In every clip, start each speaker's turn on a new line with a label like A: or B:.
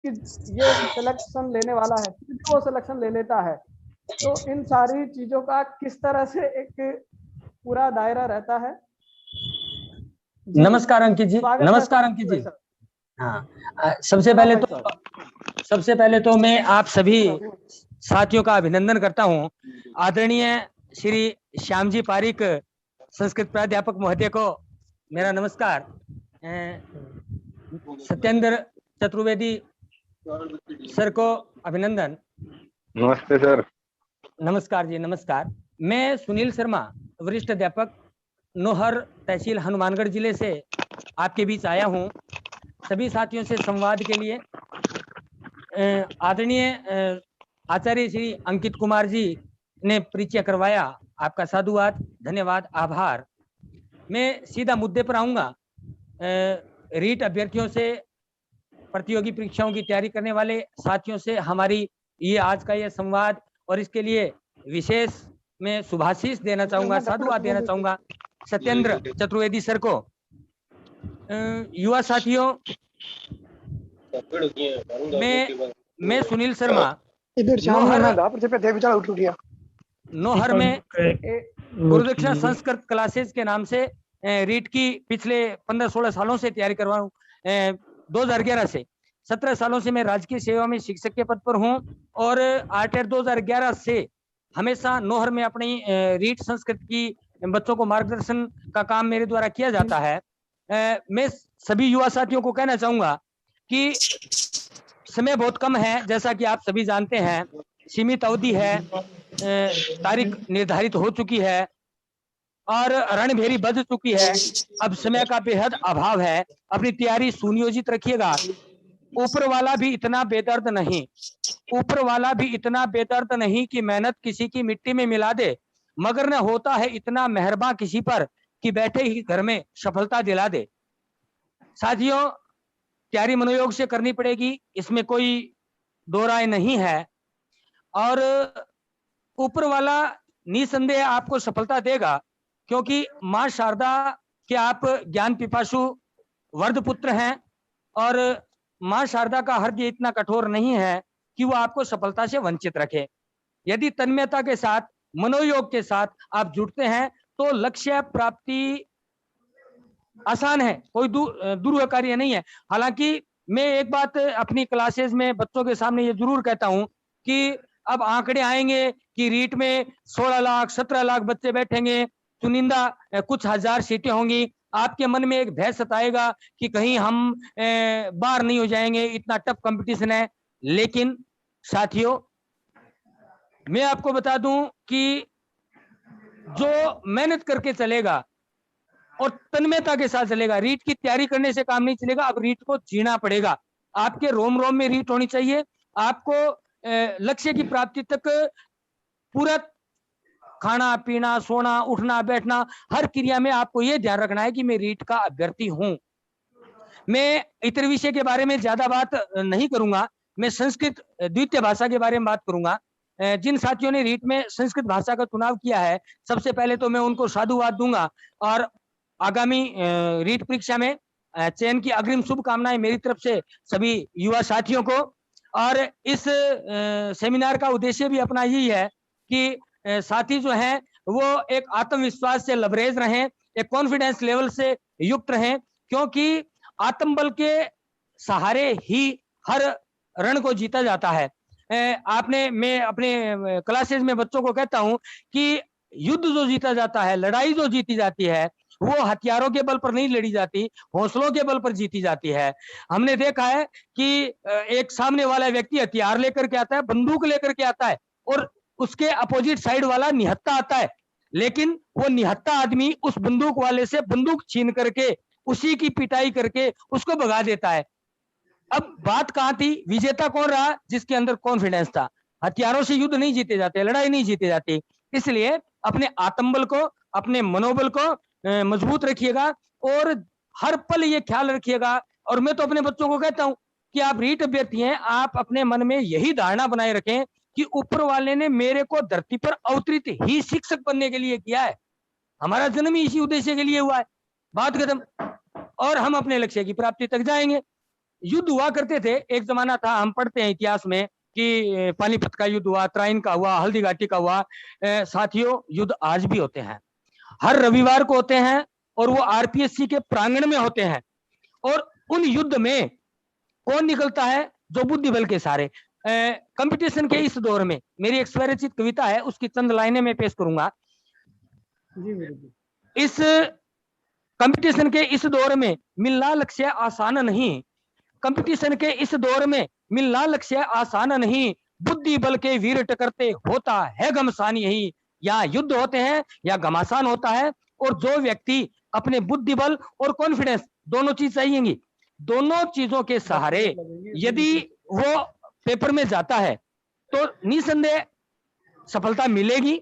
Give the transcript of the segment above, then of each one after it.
A: कि ये सिलेक्शन लेने वाला है, वो सिलेक्शन ले लेता है। तो इन सारी चीजों का किस तरह से एक पूरा दायरा रहता है।
B: नमस्कार अंकित जी। नमस्कार अंकित जी। हाँ, सबसे पहले तो मैं आप सभी साथियों का अभिनंदन करता हूँ। आदरणीय श्री श्याम जी पारिक संस्कृत प्राध्यापक महोदय को मेरा नमस्कार। सत्येंद्र चतुर्वेदी सर को अभिनंदन।
C: नमस्ते सर।
B: नमस्कार जी, नमस्कार। मैं सुनील शर्मा, वरिष्ठ अध्यापक, नोहर तहसील हनुमानगढ़ जिले से आपके बीच आया हूं सभी साथियों से संवाद के लिए। आदरणीय आचार्य श्री अंकित कुमार जी ने परिचय करवाया, आपका साधुवाद, धन्यवाद, आभार। मैं सीधा मुद्दे पर आऊंगा। रीट अभ्यर्थियों से, प्रतियोगी परीक्षाओं की तैयारी करने वाले साथियों से हमारी ये आज का ये संवाद, और इसके लिए विशेष मैं शुभाशीष देना चाहूंगा, साधुवाद देना चाहूंगा सत्येंद्र चतुर्वेदी सर को। युवा साथियों, मैं सुनील शर्मा नोहर में गुरुदक्षिणा संस्कृत क्लासेस के नाम से रीट की पिछले 15-16 सालों से तैयारी करवा रहा हूँ। 2011 से 17 सालों से मैं राजकीय सेवा में शिक्षक के पद पर हूँ, और आर्टर 2011 से हमेशा नोहर में अपनी रीट संस्कृत की बच्चों को मार्गदर्शन का काम मेरे द्वारा किया जाता है। मैं सभी युवा साथियों को कहना चाहूंगा कि समय बहुत कम है, जैसा कि आप सभी जानते हैं, सीमित अवधि है, तारीख निर्धारित हो चुकी है और रणभेरी बज चुकी है। अब समय का बेहद अभाव है, अपनी तैयारी सुनियोजित रखिएगा। ऊपर वाला भी इतना बेदर्द नहीं, ऊपर वाला भी इतना बेदर्द नहीं कि मेहनत किसी की मिट्टी में मिला दे, मगर न होता है इतना मेहरबान किसी पर कि बैठे ही घर में सफलता दिला दे। साथियों, तैयारी मनोयोग से करनी पड़ेगी, इसमें कोई दो राय नहीं है, और ऊपर वाला निसंदेह आपको सफलता देगा, क्योंकि मां शारदा के आप ज्ञान पिपासु वर्ध पुत्र हैं, और मां शारदा का हृदय इतना कठोर नहीं है कि वो आपको सफलता से वंचित रखे। यदि तन्मयता के साथ, मनोयोग के साथ आप जुटते हैं तो लक्ष्य प्राप्ति आसान है, कोई दुरूह कार्य नहीं है। हालांकि मैं एक बात अपनी क्लासेस में बच्चों के सामने ये जरूर कहता हूं कि अब आंकड़े आएंगे कि रीट में 16 लाख 17 लाख बच्चे बैठेंगे, चुनिंदा कुछ हजार सीटें होंगी। आपके मन में एक भय सताएगा कि कहीं हम बाहर नहीं हो जाएंगे, इतना टफ कंपटीशन है। लेकिन साथियों, मैं आपको बता दूं कि जो मेहनत करके चलेगा और तन्मयता के साथ चलेगा, रीट की तैयारी करने से काम नहीं चलेगा। अब रीट को जीना पड़ेगा, आपके रोम रोम में रीट होनी चाहिए। आपको लक्ष्य की प्राप्ति तक पूरा खाना पीना, सोना, उठना, बैठना, हर क्रिया में आपको यह ध्यान रखना है कि मैं रीट का अभ्यर्थी हूं। मैं इतर विषय के बारे में ज्यादा बात नहीं करूंगा, मैं संस्कृत द्वितीय भाषा के बारे में बात करूंगा। जिन साथियों ने रीट में संस्कृत भाषा का चुनाव किया है, सबसे पहले तो मैं उनको साधुवाद दूंगा, और आगामी रीट परीक्षा में चयन की अग्रिम शुभकामनाएं मेरी तरफ से सभी युवा साथियों को। और इस सेमिनार का उद्देश्य भी अपना यही है कि साथी जो हैं वो एक आत्मविश्वास से लबरेज रहें, एक कॉन्फिडेंस लेवल से युक्त रहें, क्योंकि आत्मबल के सहारे ही हर रण को जीता जाता है। मैं अपने क्लासेस में बच्चों को कहता हूं कि युद्ध जो जीता जाता है, लड़ाई जो जीती जाती है, वो हथियारों के बल पर नहीं लड़ी जाती, हौसलों के बल पर जीती जाती है। हमने देखा है कि एक सामने वाला व्यक्ति हथियार लेकर के आता है, बंदूक लेकर के आता है, और उसके अपोजिट साइड वाला निहत्था आता है, लेकिन वो निहत्था आदमी उस बंदूक वाले से बंदूक छीन करके उसी की पिटाई करके उसको भगा देता है। अब बात कहां थी, विजेता कौन रहा? जिसके अंदर कॉन्फिडेंस था। हथियारों से युद्ध नहीं जीते जाते, लड़ाई नहीं जीती जाती। इसलिए अपने आत्मबल को, अपने मनोबल को मजबूत रखिएगा, और हर पल ये ख्याल रखिएगा। और मैं तो अपने बच्चों को कहता हूं कि आप रीट अभ्यर्थी हैं, आप अपने मन में यही धारणा बनाए रखें कि ऊपर वाले ने मेरे को धरती पर अवतरित ही शिक्षक बनने के लिए किया है, हमारा जन्म ही इसी उद्देश्य के लिए हुआ है, बात खत्म, और हम अपने लक्ष्य की प्राप्ति तक जाएंगे। युद्ध हुआ करते थे। एक जमाना था, हम पढ़ते हैं इतिहास में कि पानीपत का युद्ध हुआ, त्राइन का हुआ, हल्दी घाटी का हुआ। साथियों, युद्ध आज भी होते हैं, हर रविवार को होते हैं, और वो आरपीएससी के प्रांगण में होते हैं। और उन युद्ध में कौन निकलता है? जो बुद्धि बल के सहारे। कंपटीशन के इस दौर में मेरी एक स्वरचित कविता है, उसकी चंद लाइनें मैं पेश करूंगा। इस कंपटीशन के इस दौर में मिलना लक्ष्य आसान नहीं, कंपटीशन के इस दौर में मिलना लक्ष्य आसान नहीं, बुद्धि बल के वीर टकरते होता है घमसान यही। या युद्ध होते हैं या घमासान होता है। और जो व्यक्ति अपने बुद्धि बल और कॉन्फिडेंस, दोनों चीज चाहिएंगी, दोनों चीजों के सहारे यदि वो पेपर में जाता है तो निसंदेह सफलता मिलेगी,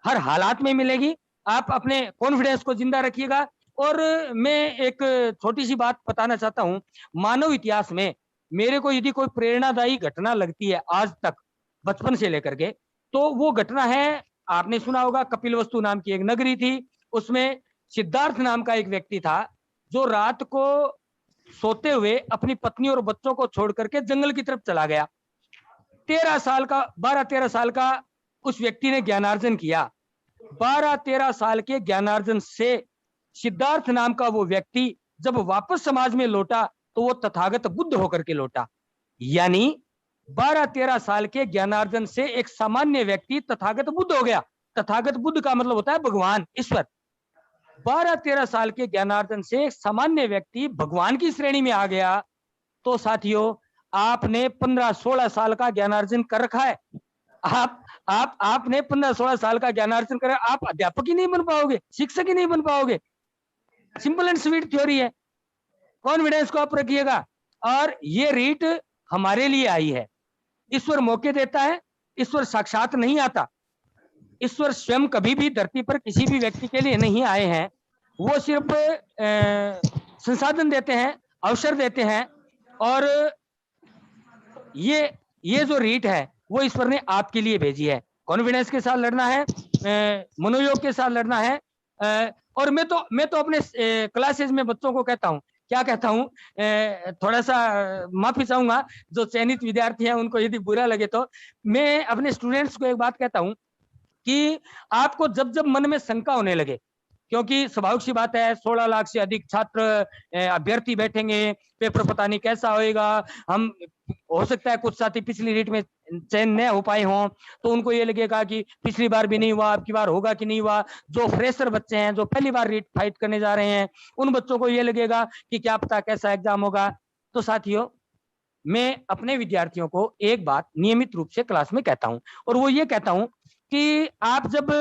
B: हर हालात में मिलेगी। आप अपने कॉन्फिडेंस को जिंदा रखिएगा। और मैं एक छोटी सी बात बताना चाहता हूं, मानव इतिहास में मेरे को यदि कोई प्रेरणादायी घटना लगती है आज तक, बचपन से लेकर के, तो वो घटना है, आपने सुना होगा, कपिलवस्तु नाम की एक नगरी थी, उसमें सिद्धार्थ नाम का एक व्यक्ति था जो रात को सोते हुए अपनी पत्नी और बच्चों को छोड़ करके जंगल की तरफ चला गया। 12-13 साल का उस व्यक्ति ने ज्ञानार्जन किया। 12-13 साल के ज्ञानार्जन से सिद्धार्थ नाम का वो व्यक्ति जब वापस समाज में लौटा तो वो तथागत बुद्ध होकर के लौटा। यानी 12-13 साल के ज्ञानार्जन से एक सामान्य व्यक्ति तथागत बुद्ध हो गया। तथागत बुद्ध का मतलब होता है भगवान, ईश्वर। 12-13 साल के ज्ञानार्जन से एक सामान्य व्यक्ति भगवान की श्रेणी में आ गया। तो साथियों, आपने 15-16 साल का ज्ञानार्जन कर रखा है। आपने 15-16 साल का ज्ञानार्जन कर, आप अध्यापक ही नहीं बन पाओगे, शिक्षक ही नहीं बन पाओगे। सिंपल एंड स्वीट थ्योरी है। कॉन्फिडेंस को आप रखिएगा। और ये रीट हमारे लिए आई है। ईश्वर मौके देता है, ईश्वर साक्षात नहीं आता। ईश्वर स्वयं कभी भी धरती पर किसी भी व्यक्ति के लिए नहीं आए हैं, वो सिर्फ संसाधन देते हैं, अवसर देते हैं। और ये जो रीट है वो ईश्वर ने आपके लिए भेजी है। कॉन्फिडेंस के साथ लड़ना है, मनोयोग के साथ लड़ना है। और मैं तो अपने क्लासेस में बच्चों को कहता हूं, क्या कहता हूं, थोड़ा सा माफी चाहूंगा जो चयनित विद्यार्थी हैं उनको यदि बुरा लगे तो। मैं अपने स्टूडेंट्स को एक बात कहता हूं कि आपको जब जब मन में शंका होने लगे, क्योंकि स्वाभाविक सी बात है 16 लाख से अधिक छात्र अभ्यर्थी बैठेंगे, पेपर पता नहीं कैसा होएगा, हम हो सकता है कुछ साथी पिछली रीट में चयन न हो पाए हों तो उनको ये लगेगा कि पिछली बार भी नहीं हुआ, अब की बार होगा कि नहीं हुआ। जो फ्रेशर बच्चे हैं, जो पहली बार रीट फाइट करने जा रहे हैं, उन बच्चों को ये लगेगा कि क्या पता कैसा एग्जाम होगा। तो साथियों, मैं अपने विद्यार्थियों को एक बात नियमित रूप से क्लास में कहता हूं, और वो ये कहता हूं कि आप जब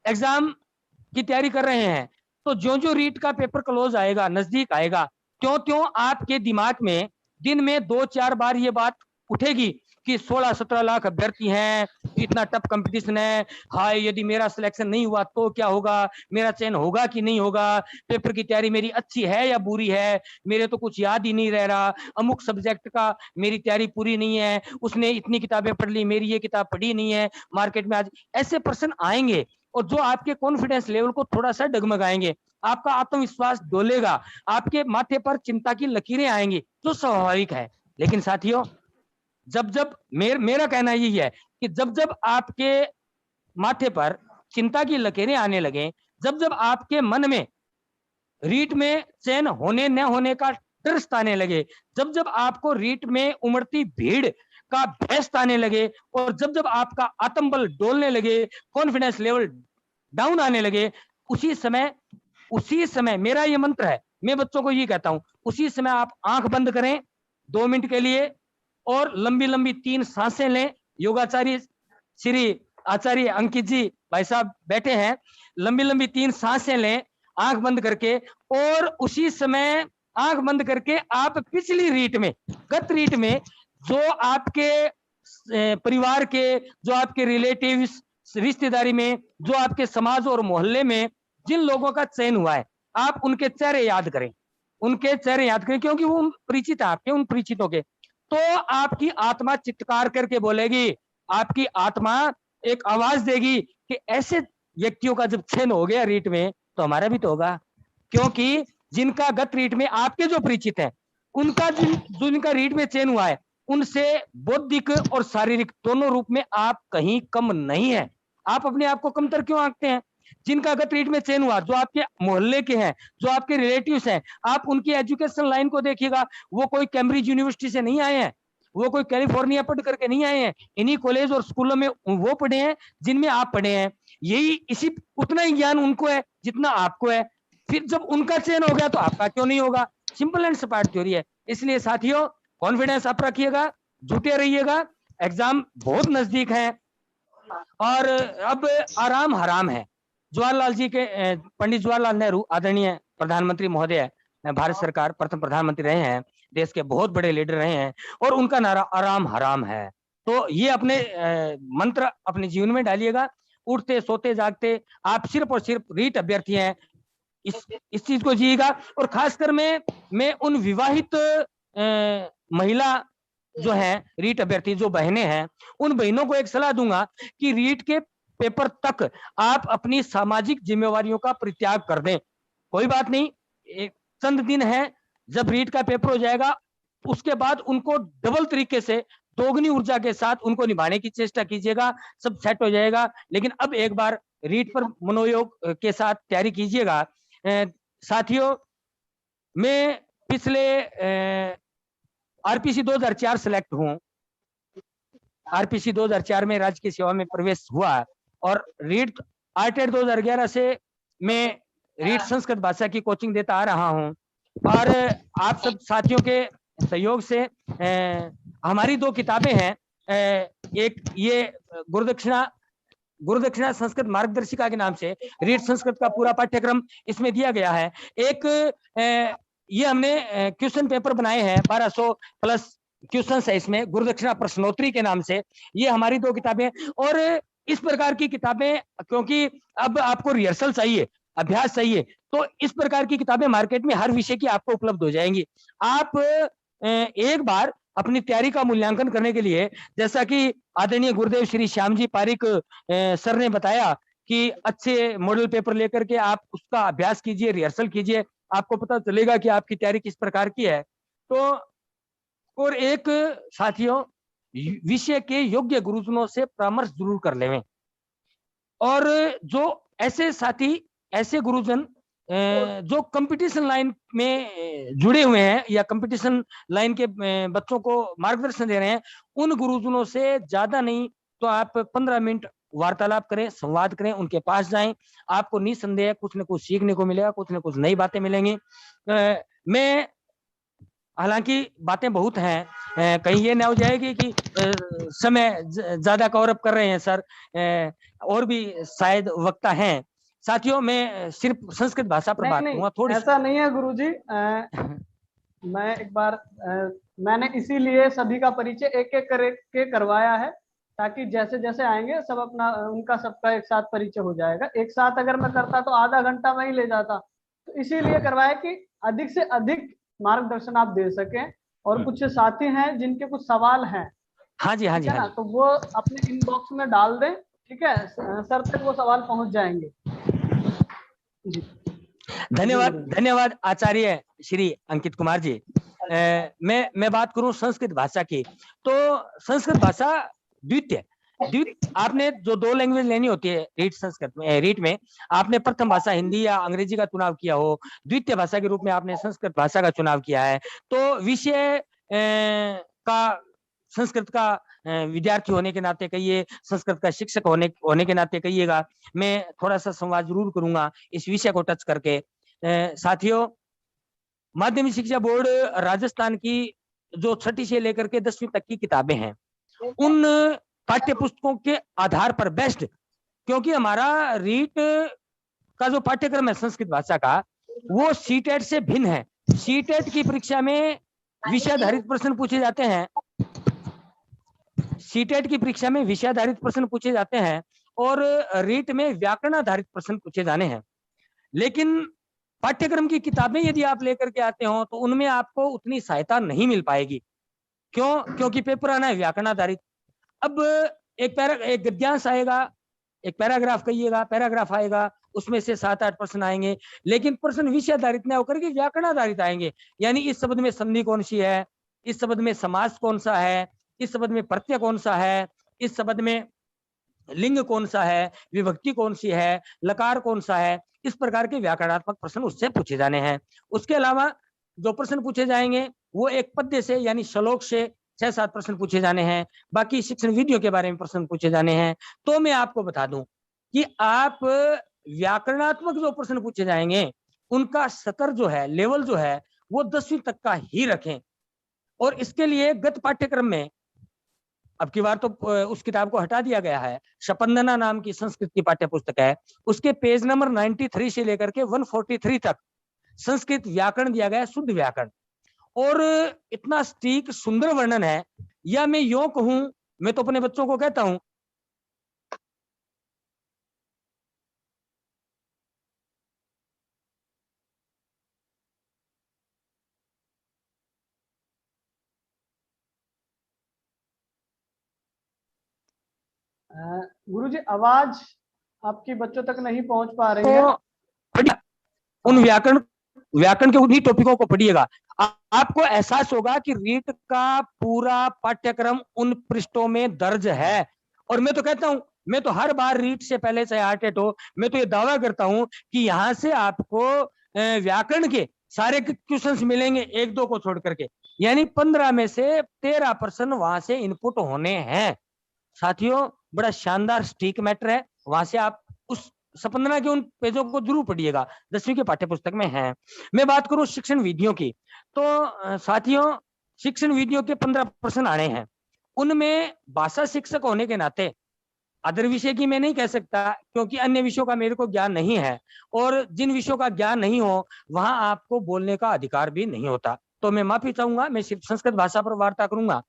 B: एग्जाम की तैयारी कर रहे हैं तो जो रीट का पेपर क्लोज आएगा, नजदीक आएगा, त्यों आपके दिमाग में दिन में 2-4 बार ये बात उठेगी कि 16-17 लाख अभ्यर्थी हैं, इतना टफ कंपटीशन है, हाय यदि मेरा सिलेक्शन नहीं हुआ तो क्या होगा, मेरा चयन होगा कि नहीं होगा, पेपर की तैयारी मेरी अच्छी है या बुरी है, मेरे तो कुछ याद ही नहीं रह रहा, अमुक सब्जेक्ट का मेरी तैयारी पूरी नहीं है, उसने इतनी किताबें पढ़ ली, मेरी ये किताब पढ़ी नहीं है, मार्केट में आज ऐसे प्रश्न आएंगे और जो आपके कॉन्फिडेंस लेवल को थोड़ा सा डगमगाएंगे, आपका आत्मविश्वास डोलेगा, आपके माथे पर चिंता की लकीरें आएंगी, जो स्वाभाविक है। लेकिन साथियों, जब मेरा कहना यही है कि जब आपके माथे पर चिंता की लकीरें आने लगे, जब आपके मन में रीट में चयन होने न होने का डर सताने लगे, जब आपको रीट में उमड़ती भीड़ का भय सताने लगे, और जब आपका आत्मबल डोलने लगे, कॉन्फिडेंस लेवल डाउन आने लगे, उसी समय मेरा ये मंत्र है, मैं बच्चों को ये कहता हूं, उसी समय आप आंख बंद करें 2 मिनट के लिए और लंबी लंबी 3 सांसें लें। योगाचार्य श्री आचार्य अंकित जी भाई साहब बैठे हैं, लंबी लंबी 3 सांसें लें आंख बंद करके, और उसी समय आंख बंद करके आप पिछली रीट में, गत रीट में जो आपके परिवार के, जो आपके रिलेटिव्स, रिश्तेदारी में, जो आपके समाज और मोहल्ले में जिन लोगों का चयन हुआ है, आप उनके चेहरे याद करें, उनके चेहरे याद करें, क्योंकि वो परिचित है आपके, उन परिचितों के। तो आपकी आत्मा चित्कार करके बोलेगी, आपकी आत्मा एक आवाज देगी कि ऐसे व्यक्तियों का जब चयन हो गया रीट में तो हमारा भी तो होगा, क्योंकि जिनका गत रीट में आपके जो परिचित हैं उनका जिनका रीट में चयन हुआ है उनसे बौद्धिक और शारीरिक दोनों रूप में आप कहीं कम नहीं है। आप अपने आप को कमतर क्यों आंकते हैं? जिनका गत रीट में चयन हुआ, जो आपके मोहल्ले के हैं, जो आपके रिलेटिव्स हैं, आप उनकी एजुकेशन लाइन को देखिएगा। वो कोई कैम्ब्रिज यूनिवर्सिटी से नहीं आए हैं, वो कोई कैलिफोर्निया पढ़ करके नहीं आए हैं। इन्हीं कॉलेज और स्कूलों में वो पढ़े हैं जिनमें आप पढ़े हैं। यही इसी उतना ही ज्ञान उनको है जितना आपको है। फिर जब उनका चयन हो गया तो आपका क्यों नहीं होगा? सिंपल एंड सपाट थ्योरी है। इसलिए साथियों, कॉन्फिडेंस आप रखिएगा, जुटे रहिएगा, एग्जाम बहुत नजदीक है और अब आराम हराम है। जवाहरलाल जी के पंडित जवाहरलाल नेहरू आदरणीय प्रधानमंत्री महोदय, भारत सरकार प्रथम प्रधानमंत्री रहे हैं, देश के बहुत बड़े लीडर रहे हैं और उनका नारा आराम हराम है। तो ये अपने मंत्र अपने जीवन में डालिएगा। उठते सोते जागते आप सिर्फ और सिर्फ रीट अभ्यर्थी हैं, इस चीज को जिएगा। और खासकर मैं उन विवाहित महिला जो है रीट अभ्यर्थी, जो बहनें हैं, उन बहनों को एक सलाह दूंगा कि रीट के पेपर तक आप अपनी सामाजिक जिम्मेवारियों का परित्याग कर दें। कोई बात नहीं, एक चंद दिन है, जब रीट का पेपर हो जाएगा उसके बाद उनको डबल तरीके से, दोगुनी ऊर्जा के साथ उनको निभाने की चेष्टा कीजिएगा, सब सेट हो जाएगा। लेकिन अब एक बार रीट पर मनोयोग के साथ तैयारी कीजिएगा। साथियों, मैं पिछले आरपीसी 2004 सेलेक्ट हूं। आरपीसी 2004 में राज्य की सेवा में प्रवेश हुआ और रीट आरटेड 2011 से मैं रीट संस्कृत भाषा की कोचिंग देता आ रहा हूं। और आप सब साथियों के सहयोग से हमारी 2 किताबें हैं। एक ये गुरुदक्षिणा संस्कृत मार्गदर्शिका के नाम से रीट संस्कृत का पूरा पाठ्यक्रम इसमें दिया गया है। एक ये हमने क्वेश्चन पेपर बनाए हैं, 1200 प्लस क्वेश्चन है इसमें, गुरुदक्षिणा प्रश्नोत्तरी के नाम से। ये हमारी 2 किताबें। और इस प्रकार की किताबें, क्योंकि अब आपको रिहर्सल चाहिए, अभ्यास चाहिए, तो इस प्रकार की किताबें मार्केट में हर विषय की आपको उपलब्ध हो जाएंगी। आप एक बार अपनी तैयारी का मूल्यांकन करने के लिए, जैसा कि आदरणीय गुरुदेव श्री श्याम जी पारिक सर ने बताया कि अच्छे मॉडल पेपर लेकर के आप उसका अभ्यास कीजिए, रिहर्सल कीजिए, आपको पता चलेगा कि आपकी तैयारी किस प्रकार की है। तो और एक साथियों, विषय के योग्य गुरुजनों से परामर्श जरूर कर लेवें। और जो ऐसे साथी, ऐसे गुरुजन जो कंपटीशन लाइन में जुड़े हुए हैं या कंपटीशन लाइन के बच्चों को मार्गदर्शन दे रहे हैं, उन गुरुजनों से ज्यादा नहीं तो आप 15 मिनट वार्तालाप करें, संवाद करें, उनके पास जाएं। आपको निसंदेह कुछ न कुछ सीखने को मिलेगा, कुछ न कुछ नई बातें मिलेंगी। मैं हालांकि बातें बहुत हैं, कहीं ये ना हो जाएगी कि समय ज्यादा कवर अप कर रहे हैं सर, और भी शायद वक्ता हैं। साथियों, मैं सिर्फ संस्कृत भाषा पर बात करूंगा थोड़ी।
A: ऐसा नहीं है गुरुजी, मैं एक बार मैंने इसीलिए सभी का परिचय एक एक करके करवाया है, ताकि जैसे जैसे आएंगे सब अपना, उनका सबका एक साथ परिचय हो जाएगा। एक साथ अगर मैं करता तो आधा घंटा में ही ले जाता, तो इसीलिए करवाया कि अधिक से अधिक मार्गदर्शन आप दे सकें। और कुछ साथी हैं जिनके कुछ सवाल हैं,
B: हाँ जी, हाँ जी, हाँ जी,
A: तो वो अपने इनबॉक्स में डाल दें, ठीक है, सर तक वो सवाल पहुंच जाएंगे। जी,
B: धन्यवाद, धन्यवाद आचार्य श्री अंकित कुमार जी। मैं बात करूं संस्कृत भाषा की, तो संस्कृत भाषा द्वितीय, आपने जो 2 लैंग्वेज लेनी होती है रीट संस्कृत में, रीट में आपने प्रथम भाषा हिंदी या अंग्रेजी का चुनाव किया हो, द्वितीय भाषा के रूप में आपने संस्कृत भाषा का चुनाव किया है, तो विषय का संस्कृत का विद्यार्थी होने के नाते कहिए, संस्कृत का शिक्षक होने के नाते कहिएगा, मैं थोड़ा सा संवाद जरूर करूंगा इस विषय को टच करके। साथियों, माध्यमिक शिक्षा बोर्ड राजस्थान की जो 6ठी से लेकर के 10वीं तक की किताबें हैं, उन पाठ्य पुस्तकों के आधार पर बेस्ट, क्योंकि हमारा रीट का जो पाठ्यक्रम है संस्कृत भाषा का, वो सीटेट से भिन्न है। सीटेट की परीक्षा में विषयाधारित प्रश्न पूछे जाते हैं, सीटेट की परीक्षा में विषयाधारित प्रश्न पूछे जाते हैं और रीट में व्याकरण आधारित प्रश्न पूछे जाने हैं। लेकिन पाठ्यक्रम की किताबें यदि आप लेकर के आते हो तो उनमें आपको उतनी सहायता नहीं मिल पाएगी। क्यों? क्योंकि पेपर आना है व्याकरण आधारित। अब एक गद्यांश आएगा एक पैराग्राफ कहिएगा, पैराग्राफ आएगा, उसमें से 7-8 प्रश्न आएंगे, लेकिन प्रश्न विषय आधारित न होकर के व्याकरण आधारित आएंगे। यानी इस शब्द में संधि कौन सी है, इस शब्द में समास कौन सा है, इस शब्द में प्रत्यय कौन सा है, इस शब्द में लिंग कौन सा है, विभक्ति कौन सी है, लकार कौन सा है, इस प्रकार के व्याकरणात्मक प्रश्न उससे पूछे जाने हैं। उसके अलावा जो प्रश्न पूछे जाएंगे वो एक पद्य से यानी श्लोक से 6-7 प्रश्न पूछे जाने हैं। बाकी शिक्षण वीडियो के बारे में प्रश्न पूछे जाने हैं। तो मैं आपको बता दूं कि आप व्याकरणात्मक जो प्रश्न पूछे जाएंगे उनका स्तर जो है, लेवल जो है, वो 10वीं तक का ही रखें। और इसके लिए गत पाठ्यक्रम में अब की बार तो उस किताब को हटा दिया गया है, शपंदना नाम की संस्कृत की पाठ्य पुस्तक है, उसके पेज नंबर 93 से लेकर के 143 तक संस्कृत व्याकरण दिया गया है, शुद्ध व्याकरण। और इतना सटीक सुंदर वर्णन है, या मैं यूं कहूं, मैं तो अपने बच्चों को कहता हूं
A: गुरुजी आवाज आपकी बच्चों तक नहीं पहुंच पा रही है।
B: उन व्याकरण के उन्हीं टॉपिकों को पढ़िएगा। आपको एहसास होगा कि रीट का पूरा पाठ्यक्रम उन पृष्ठों में दर्ज है। और मैं तो कहता हूं, मैं तो हर बार रीट से पहले चाहे आर्टेट हो, मैं तो ये दावा करता हूं कि यहां से आपको व्याकरण के सारे क्वेश्चंस मिलेंगे, 1-2 को छोड़ करके। यानी 15 में से 13% वहां से इनपुट होने हैं। साथियों, बड़ा शानदार स्टीक मैटर है, वहां से आप उस सपंदना के उन पेजों को जरूर पढ़िएगा, 10वीं के पाठ्य पुस्तक में है। मैं बात करूं शिक्षण विधियों की, तो साथियों शिक्षण विधियों के 15 प्रश्न आने हैं। उनमें भाषा शिक्षक होने के नाते अदर विषय की मैं नहीं कह सकता, क्योंकि अन्य विषयों का मेरे को ज्ञान नहीं है, और जिन विषयों का ज्ञान नहीं हो वहां आपको बोलने का अधिकार भी नहीं होता। तो मैं माफी चाहूंगा, मैं सिर्फ संस्कृत भाषा पर वार्ता करूंगा।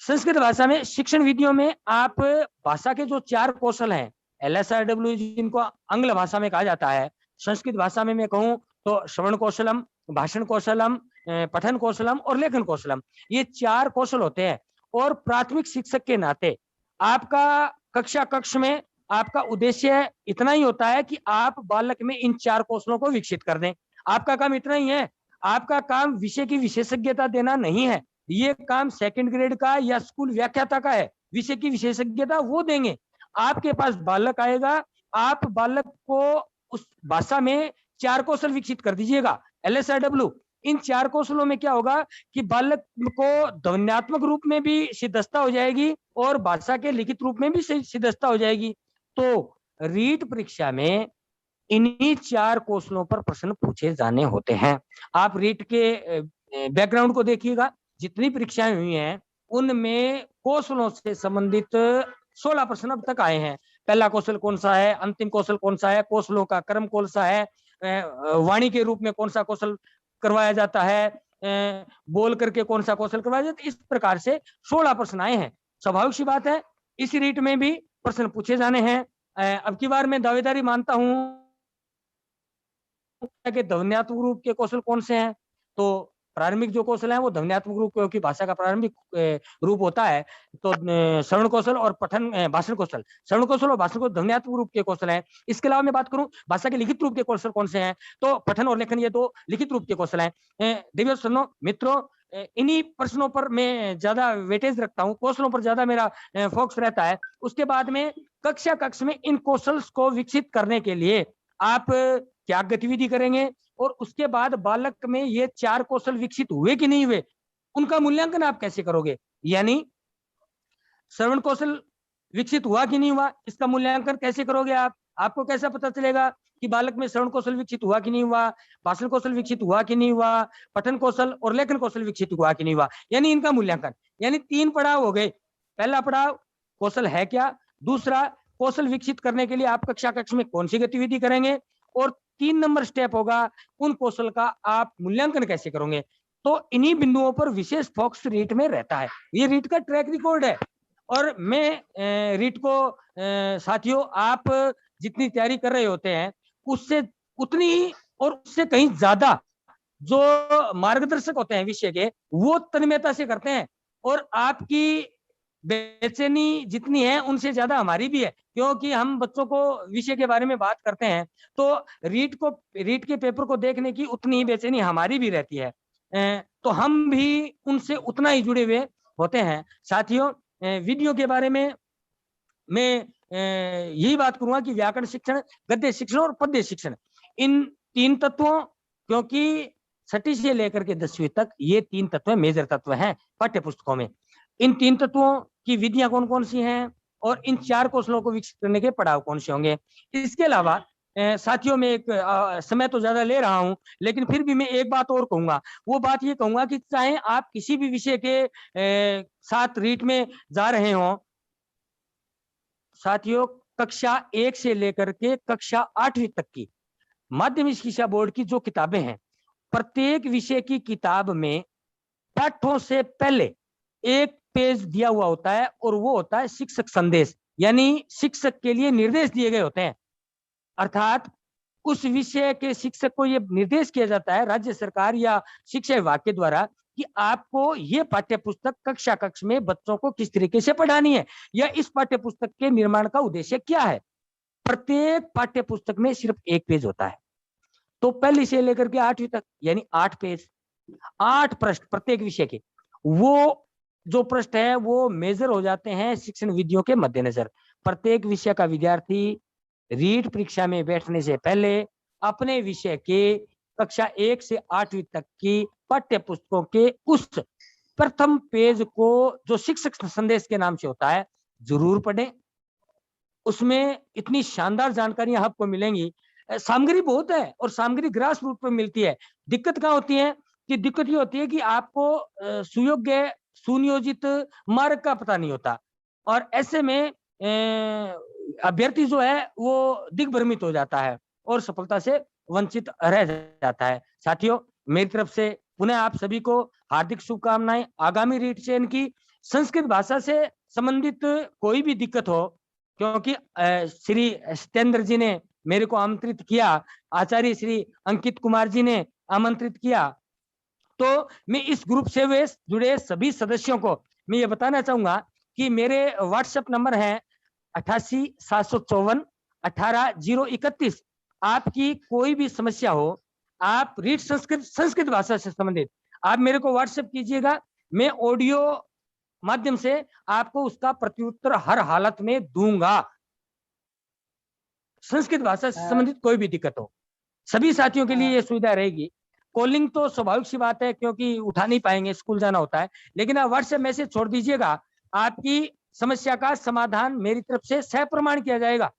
B: संस्कृत भाषा में शिक्षण विधियों में आप भाषा के जो 4 कौशल हैं, LSRW जिनको आंग्ल भाषा में कहा जाता है, संस्कृत भाषा में मैं कहूं तो श्रवण कौशलम, भाषण कौशलम, पठन कौशलम और लेखन कौशलम, ये 4 कौशल होते हैं। और प्राथमिक शिक्षक के नाते आपका कक्ष में आपका उद्देश्य इतना ही होता है कि आप बालक में इन 4 कौशलों को विकसित कर दें। आपका काम इतना ही है। आपका काम विषय की विशेषज्ञता देना नहीं है, ये काम सेकंड ग्रेड का या स्कूल व्याख्याता का है। विषय की विशेषज्ञता वो देंगे। आपके पास बालक आएगा, आप बालक को उस भाषा में 4 कौशल विकसित कर दीजिएगा, LSRW। इन 4 कौशलों में क्या होगा कि बालक को ध्वन्यात्मक रूप में भी सिद्धता हो जाएगी और भाषा के लिखित रूप में भी सिद्धता हो जाएगी। तो रीट परीक्षा में इन्हीं 4 कौशलों पर प्रश्न पूछे जाने होते हैं। आप रीट के बैकग्राउंड को देखिएगा, जितनी परीक्षाएं हुई हैं उनमें कौशलों से संबंधित 16 प्रश्न अब तक आए हैं। पहला कौशल कौन सा है, अंतिम कौशल कौन सा है, कौशलों का क्रम कौन सा है, वाणी के रूप में कौन सा कौशल करवाया जाता है, बोल करके कौन सा कौशल करवाया जाता है, इस प्रकार से 16 प्रश्न आए हैं। स्वाभाविक सी बात है, इस रीट में भी प्रश्न पूछे जाने हैं। अब की बार मैं दावेदारी मानता हूं कि ध्वन्यात्मक रूप के कौशल कौन से हैं। तो प्रारंभिक जो कौशल है वो ध्वन्यात्मक रूप, क्योंकि भाषा का प्रारंभिक रूप होता है। तो श्रवण कौशल और पठन भाषण कौशल, श्रवण कौशल और भाषण कौशल ध्वन्यात्मक रूप के कौशल हैं। इसके अलावा मैं बात करूं भाषा के लिखित रूप के कौशल कौन से हैं, तो पठन और लेखन, ये 2 लिखित रूप के कौशल हैं। देवियों सुनो मित्रों, इन्हीं प्रश्नों पर मैं ज्यादा वेटेज रखता हूँ, कौशलों पर ज्यादा मेरा फोकस रहता है। उसके बाद में कक्ष में इन कौशल को विकसित करने के लिए आप क्या गतिविधि करेंगे, और उसके बाद बालक में ये 4 कौशल विकसित हुए कि नहीं हुए, उनका मूल्यांकन आप कैसे करोगे। यानी श्रवण कौशल विकसित हुआ कि नहीं हुआ, इसका मूल्यांकन कैसे करोगे आप। आपको कैसा पता चलेगा कि बालक में श्रवण कौशल विकसित हुआ कि नहीं हुआ, भाषण कौशल विकसित हुआ कि नहीं हुआ, पठन कौशल और लेखन कौशल विकसित हुआ कि नहीं हुआ। यानी इनका मूल्यांकन, यानी 3 पड़ाव हो गए। पहला पड़ाव कौशल है क्या, दूसरा कौशल विकसित करने के लिए आप कक्ष में कौन सी गतिविधि करेंगे, और 3 नंबर स्टेप होगा उन कौशल का आप मूल्यांकन कैसे करोगे। तो इन्हीं बिंदुओं पर विशेष फोकस रीट में रहता है। ये रीट का ट्रैक रिकॉर्ड है। और मैं रीट को साथियों, आप जितनी तैयारी कर रहे होते हैं उससे उतनी और उससे कहीं ज्यादा जो मार्गदर्शक होते हैं विषय के, वो तन्मयता से करते हैं। और आपकी बेचैनी जितनी है उनसे ज्यादा हमारी भी है, क्योंकि हम बच्चों को विषय के बारे में बात करते हैं तो रीट के पेपर को देखने की उतनी ही बेचैनी हमारी भी रहती है। तो हम भी उनसे उतना ही जुड़े हुए होते हैं। साथियों, वीडियो के बारे में मैं यही बात करूंगा कि व्याकरण शिक्षण, गद्य शिक्षण और पद्य शिक्षण, इन 3 तत्वों, क्योंकि छठी से लेकर के 10वीं तक ये 3 तत्व मेजर तत्व हैं पाठ्य पुस्तकों में। इन 3 तत्वों की विधियां कौन कौन सी हैं और इन 4 कौशलों को विकसित करने के पड़ाव कौन से होंगे। इसके अलावा साथियों में एक समय तो ज्यादा ले रहा हूं, लेकिन फिर भी मैं एक बात और कहूंगा। वो बात ये कहूंगा कि चाहे आप किसी भी विषय के साथ रीट में जा रहे हो, साथियों कक्षा 1 से लेकर के कक्षा 8वीं तक की माध्यमिक शिक्षा बोर्ड की जो किताबें हैं, प्रत्येक विषय की किताब में पाठों से पहले एक पेज दिया हुआ होता है और वो होता है शिक्षक संदेश, यानी शिक्षक के लिए निर्देश दिए गए होते हैं। अर्थात उस विषय के शिक्षक को ये निर्देश किया जाता है राज्य सरकार या शिक्षा विभाग के द्वारा कि आपको ये पाठ्य पुस्तक कक्षा कक्ष में बच्चों को किस तरीके से पढ़ानी है या इस पाठ्य पुस्तक के निर्माण का उद्देश्य क्या है। प्रत्येक पाठ्य पुस्तक में सिर्फ एक पेज होता है, तो पहली से लेकर के 8वीं तक यानी 8 पेज, 8 पृष्ठ प्रत्येक विषय के। वो जो पृष्ठ है वो मेजर हो जाते हैं शिक्षण विधियों के मद्देनजर। प्रत्येक विषय का विद्यार्थी रीट परीक्षा में बैठने से पहले अपने विषय के कक्षा 1 से 8वीं तक की पाठ्य पुस्तकों के उस प्रथम पेज को जो शिक्षक संदेश के नाम से होता है जरूर पढ़ें। उसमें इतनी शानदार जानकारियां आपको मिलेंगी। सामग्री बहुत है और सामग्री ग्रास रूट पर मिलती है। दिक्कत क्या होती है कि दिक्कत ये होती है कि आपको सुयोग्य सुनियोजित मार्ग का पता नहीं होता और ऐसे में अभ्यर्थी जो है वो दिग्भ्रमित हो जाता है और सफलता से वंचित रह जाता है। साथियों, मेरी तरफ से पुनः आप सभी को हार्दिक शुभकामनाएं। आगामी रीट चयन की संस्कृत भाषा से संबंधित कोई भी दिक्कत हो, क्योंकि श्री सत्येंद्र जी ने मेरे को आमंत्रित किया, आचार्य श्री अंकित कुमार जी ने आमंत्रित किया, तो मैं इस ग्रुप से वे जुड़े सभी सदस्यों को मैं ये बताना चाहूंगा कि मेरे व्हाट्सएप नंबर है 88 754 18 031। आपकी कोई भी समस्या हो, आप रीट संस्कृत भाषा से संबंधित आप मेरे को व्हाट्सएप कीजिएगा। मैं ऑडियो माध्यम से आपको उसका प्रत्युत्तर हर हालत में दूंगा। संस्कृत भाषा से संबंधित कोई भी दिक्कत हो, सभी साथियों के लिए ये सुविधा रहेगी। कॉलिंग तो स्वाभाविक सी बात है क्योंकि उठा नहीं पाएंगे, स्कूल जाना होता है, लेकिन आप व्हाट्सएप मैसेज छोड़ दीजिएगा। आपकी समस्या का समाधान मेरी तरफ से सप्रमाण किया जाएगा,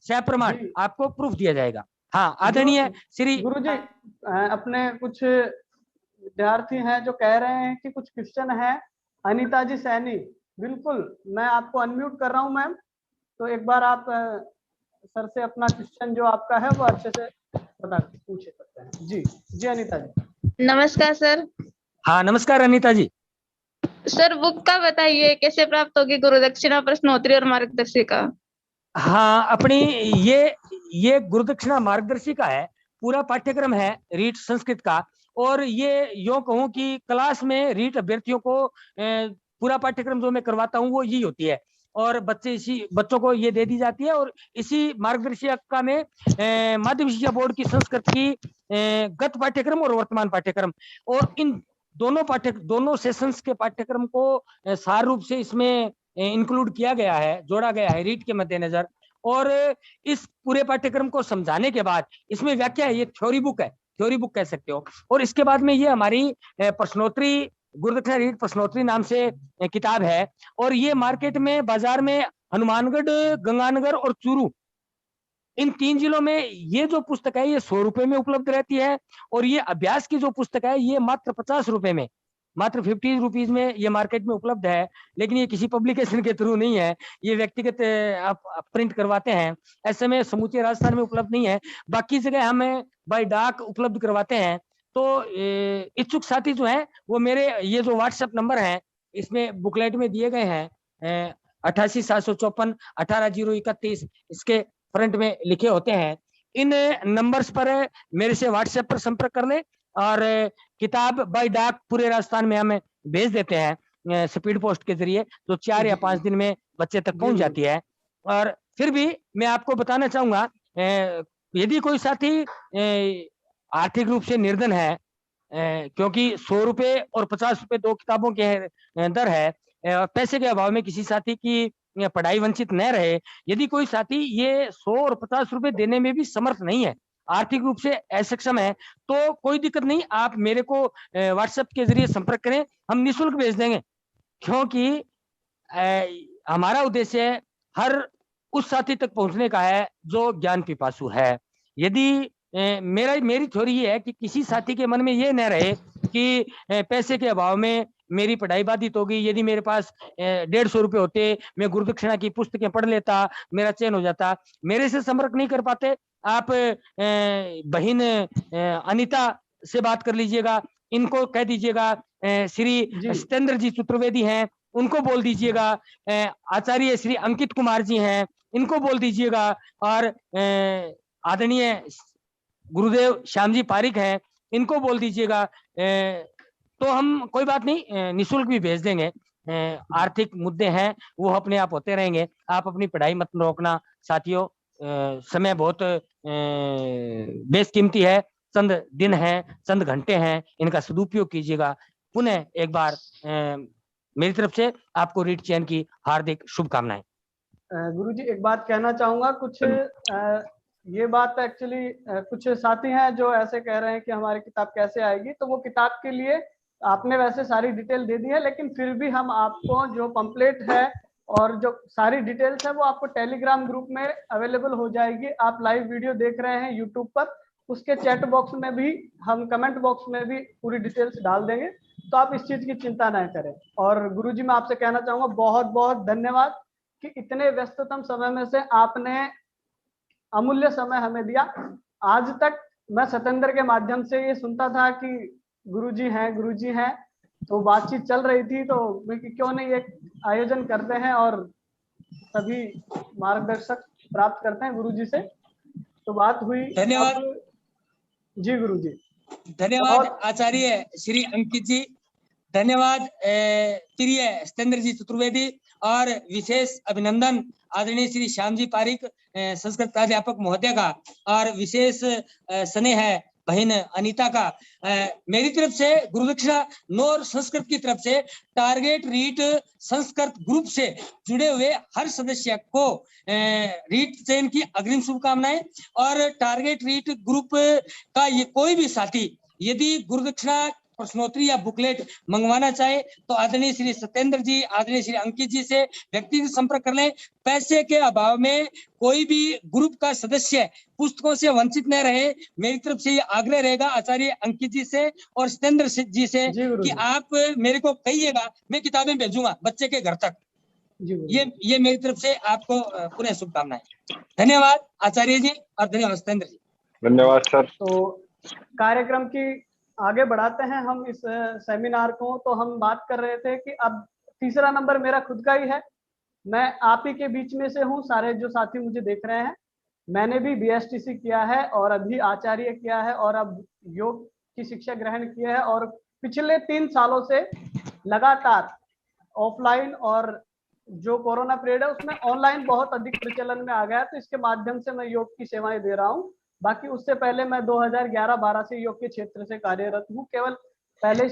B: सप्रमाण आपको प्रूफ दिया जाएगा। हाँ, आदरणीय श्री
A: गुरुजी, अपने कुछ विद्यार्थी हैं जो कह रहे हैं कि कुछ क्वेश्चन है। अनीता जी सैनी, बिल्कुल मैं आपको अनम्यूट कर रहा हूं मैम, तो एक बार आप सर से अपना क्वेश्चन जो आपका है वो अच्छे से पूछे सकते हैं। जी जी अनीता जी।
D: नमस्कार सर।
B: हाँ नमस्कार अनीता जी।
D: सर बुक का बताइए कैसे प्राप्त होगी गुरु दक्षिणा, प्रश्नोत्तरी और मार्गदर्शिका।
B: हाँ, अपनी ये गुरुदक्षिणा मार्गदर्शिका है, पूरा पाठ्यक्रम है रीट संस्कृत का। और ये यूं कहूं कि क्लास में रीट अभ्यर्थियों को पूरा पाठ्यक्रम जो मैं करवाता हूं वो यही होती है और बच्चों को ये दे दी जाती है। और इसी मार्गदर्शिका में माध्यमिक शिक्षा बोर्ड की संस्कृत की गत पाठ्यक्रम और वर्तमान पाठ्यक्रम और इन दोनों सेशंस के पाठ्यक्रम को सार रूप से इसमें इंक्लूड किया गया है, जोड़ा गया है रीट के मद्देनजर। और इस पूरे पाठ्यक्रम को समझाने के बाद इसमें व्याख्या है, ये थ्योरी बुक है, थ्योरी बुक कह सकते हो। और इसके बाद में ये हमारी प्रश्नोत्तरी, गुरुदक्षिणा रीट प्रश्नोत्तरी नाम से किताब है। और ये मार्केट में बाजार में हनुमानगढ़, गंगानगर और चूरू, इन 3 जिलों में ये जो पुस्तक है ये 100 रुपए में उपलब्ध रहती है। और ये अभ्यास की जो पुस्तक है ये मात्र 50 रुपए में, मात्र 50 रुपीज में ये मार्केट में उपलब्ध है। लेकिन ये किसी पब्लिकेशन के थ्रू नहीं है, ये व्यक्तिगत आप प्रिंट करवाते हैं। ऐसे में समूचे राजस्थान में उपलब्ध नहीं है, बाकी जगह हमें बाय डाक उपलब्ध करवाते हैं। तो इच्छुक साथी जो है वो मेरे ये जो व्हाट्सएप नंबर है इसमें बुकलेट में दिए गए हैं 88 754 18 031, इसके फ्रंट में लिखे होते हैं। इन नंबर्स पर मेरे से व्हाट्सएप पर संपर्क कर लें और किताब बाय डाक पूरे राजस्थान में हमें भेज देते हैं। स्पीड पोस्ट के जरिए, तो 4 या 5 दिन में बच्चे तक पहुंच जाती है। और फिर भी मैं आपको बताना चाहूंगा, यदि कोई साथी आर्थिक रूप से निर्धन है, क्योंकि 100 रुपए और 50 रुपए 2 किताबों के दर है, पैसे के अभाव में किसी साथी की पढ़ाई वंचित न रहे। यदि कोई साथी ये 100 और 50 रुपए देने में भी समर्थ नहीं है, आर्थिक रूप से असक्षम है, तो कोई दिक्कत नहीं, आप मेरे को व्हाट्सएप के जरिए संपर्क करें, हम निःशुल्क भेज देंगे। क्योंकि हमारा उद्देश्य हर उस साथी तक पहुंचने का है जो ज्ञान पिपासु है। यदि मेरी थ्योरी ये है कि किसी साथी के मन में ये न रहे कि पैसे के अभाव में मेरी पढ़ाई बाधित होगी, यदि मेरे पास 150 रुपए होते, मैं गुरुदक्षिणा की पुस्तकें पढ़ लेता, मेरा चयन हो जाता। मेरे से संपर्क नहीं कर पाते, आप बहन अनीता से बात कर लीजिएगा, इनको कह दीजिएगा, श्री सत्येंद्र जी चतुर्वेदी हैं, उनको बोल दीजिएगा, आचार्य श्री अंकित कुमार जी हैं, इनको बोल दीजिएगा, और आदरणीय गुरुदेव श्याम जी पारिक हैं, इनको बोल दीजिएगा। तो हम कोई बात नहीं, निःशुल्क भी भेज देंगे। आर्थिक मुद्दे हैं वो अपने आप होते रहेंगे, आप अपनी पढ़ाई मत रोकना साथियों। समय बहुत बेशकीमती है, चंद दिन हैं, चंद घंटे हैं, इनका सदुपयोग कीजिएगा। पुनः एक बार मेरी तरफ से आपको रीट चयन की हार्दिक शुभकामनाएं।
A: गुरुजी एक बात कहना चाहूंगा, कुछ ये बात एक्चुअली कुछ साथी हैं जो ऐसे कह रहे हैं कि हमारी किताब कैसे आएगी, तो वो किताब के लिए आपने वैसे सारी डिटेल दे दी है, लेकिन फिर भी हम आपको जो पंपलेट है और जो सारी डिटेल्स है वो आपको टेलीग्राम ग्रुप में अवेलेबल हो जाएगी। आप लाइव वीडियो देख रहे हैं यूट्यूब पर, उसके चैट बॉक्स में भी, हम कमेंट बॉक्स में भी पूरी डिटेल्स डाल देंगे, तो आप इस चीज की चिंता ना करें। और गुरुजी मैं आपसे कहना चाहूंगा बहुत बहुत धन्यवाद कि इतने व्यस्ततम समय में से आपने अमूल्य समय हमें दिया। आज तक मैं सत्येंद्र के माध्यम से ये सुनता था कि गुरुजी हैं, तो बातचीत चल रही थी, तो क्यों नहीं एक आयोजन करते हैं और सभी मार्गदर्शक प्राप्त करते हैं गुरुजी से। तो बात हुई।
B: धन्यवाद
A: जी गुरुजी।
B: धन्यवाद आचार्य श्री अंकित जी, धन्यवाद प्रिय सत्येंद्र जी चतुर्वेदी, और विशेष अभिनंदन आदरणीय श्री श्याम जी पारिक संस्कृत प्राध्यापक महोदय का, और विशेष स्नेह है बहन अनीता का। मेरी तरफ से गुरुदक्षिणा नोर संस्कृत की तरफ से टारगेट रीट संस्कृत ग्रुप से जुड़े हुए हर सदस्य को रीट चयन की अग्रिम शुभकामनाएं। और टारगेट रीट ग्रुप का ये कोई भी साथी यदि गुरुदक्षिणा प्रश्नोत्तरी या बुकलेट मंगवाना चाहे तो आदरणीय श्री सत्येंद्र जी, आदरणीय श्री अंकित जी से व्यक्तिगत संपर्क कर लें। पैसे के अभाव में कोई भी ग्रुप का सदस्य पुस्तकों से वंचित न रहे, मेरी तरफ से ये आग्रह रहेगा आचार्य अंकित जी से और सत्येंद्र जी से कि आप मेरे को कहिएगा, मैं किताबें भेजूंगा बच्चे के घर तक। ये मेरी तरफ से आपको पुनः शुभकामनाएं। धन्यवाद आचार्य जी और धन्यवाद सत्येंद्र जी।
C: धन्यवाद सर।
A: तो कार्यक्रम की आगे बढ़ाते हैं हम इस सेमिनार को। तो हम बात कर रहे थे कि अब तीसरा नंबर मेरा खुद का ही है, मैं आप ही के बीच में से हूँ। सारे जो साथी मुझे देख रहे हैं, मैंने भी BSTC किया है और अभी आचार्य किया है और अब योग की शिक्षा ग्रहण किया है, और पिछले 3 सालों से लगातार ऑफलाइन और जो कोरोना पीरियड है उसमें ऑनलाइन बहुत अधिक प्रचलन में आ गया है, तो इसके माध्यम से मैं योग की सेवाएं दे रहा हूँ। बाकी उससे पहले मैं 2011-12 से योग के क्षेत्र से कार्यरत हूँ। केवल पहले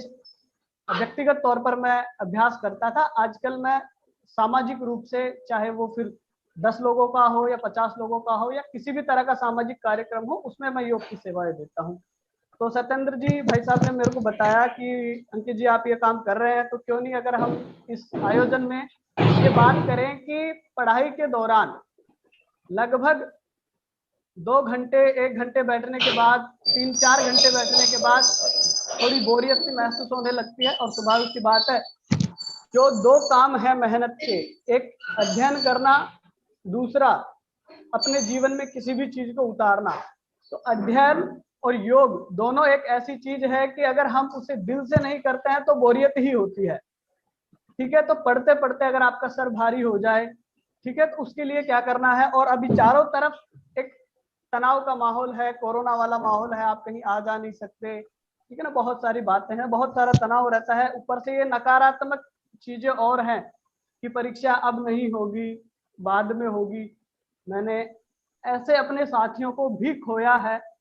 A: व्यक्तिगत तौर पर मैं अभ्यास करता था, आजकल मैं सामाजिक रूप से, चाहे वो फिर 10 लोगों का हो या 50 लोगों का हो या किसी भी तरह का सामाजिक कार्यक्रम हो, उसमें मैं योग की सेवाएं देता हूँ। तो सत्येंद्र जी भाई साहब ने मेरे को बताया कि अंकित जी आप ये काम कर रहे हैं, तो क्यों नहीं अगर हम इस आयोजन में ये बात करें कि पढ़ाई के दौरान लगभग 2 घंटे 1 घंटे बैठने के बाद 3-4 घंटे बैठने के बाद थोड़ी बोरियत सी महसूस होने लगती है। और स्वाभाविक सी बात है, जो 2 काम है मेहनत के, एक अध्ययन करना, दूसरा अपने जीवन में किसी भी चीज को उतारना। तो अध्ययन और योग दोनों एक ऐसी चीज है कि अगर हम उसे दिल से नहीं करते हैं तो बोरियत ही होती है। ठीक है, तो पढ़ते पढ़ते अगर आपका सर भारी हो जाए, ठीक है, तो उसके लिए क्या करना है। और अभी चारों तरफ एक तनाव का माहौल है, कोरोना वाला माहौल है, आप कहीं आ जा नहीं सकते, ठीक है ना, बहुत सारी बातें हैं, बहुत सारा तनाव रहता है। ऊपर से ये नकारात्मक चीजें और हैं कि परीक्षा अब नहीं होगी, बाद में होगी। मैंने ऐसे अपने साथियों को भी खोया है